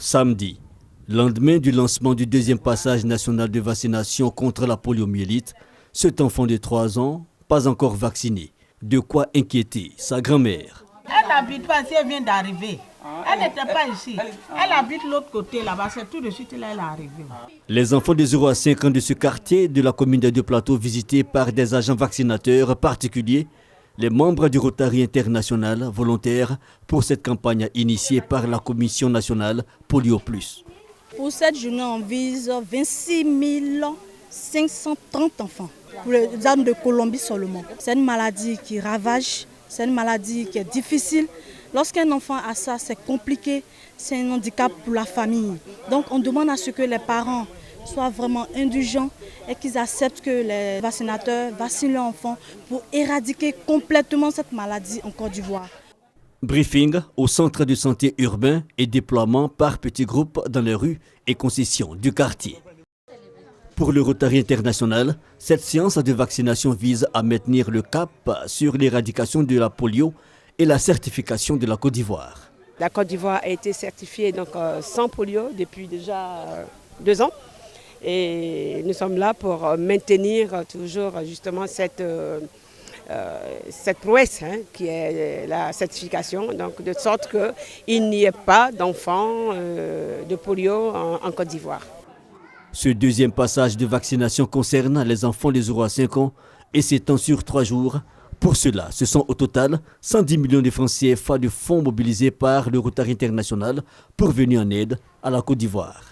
Samedi, lendemain du lancement du deuxième passage national de vaccination contre la poliomyélite, cet enfant de 3 ans, pas encore vacciné, de quoi inquiéter sa grand-mère. Elle n'habite pas ici, elle vient d'arriver. Elle n'était pas ici. Elle habite l'autre côté là-bas, c'est tout de suite là elle est arrivée. Les enfants de 0 à 5 ans de ce quartier de la commune des Deux-Plateaux visités par des agents vaccinateurs particuliers, les membres du Rotary International volontaires pour cette campagne initiée par la Commission nationale Polio Plus. Pour cette journée, on vise 26 530 enfants pour les zones de Colombie seulement. C'est une maladie qui ravage, c'est une maladie qui est difficile. Lorsqu'un enfant a ça, c'est compliqué, c'est un handicap pour la famille. Donc on demande à ce que les parents soient vraiment indulgents et qu'ils acceptent que les vaccinateurs vaccinent leurs enfants pour éradiquer complètement cette maladie en Côte d'Ivoire. Briefing au centre de santé urbain et déploiement par petits groupes dans les rues et concessions du quartier. Pour le Rotary International, cette séance de vaccination vise à maintenir le cap sur l'éradication de la polio et la certification de la Côte d'Ivoire. La Côte d'Ivoire a été certifiée donc, sans polio depuis déjà 2 ans. Et nous sommes là pour maintenir toujours justement cette prouesse qui est la certification, donc de sorte qu'il n'y ait pas d'enfants de polio en Côte d'Ivoire. Ce deuxième passage de vaccination concerne les enfants de 0 à 5 ans et s'étend sur 3 jours. Pour cela, ce sont au total 110 millions de francs CFA de fonds mobilisés par le Rotary International pour venir en aide à la Côte d'Ivoire.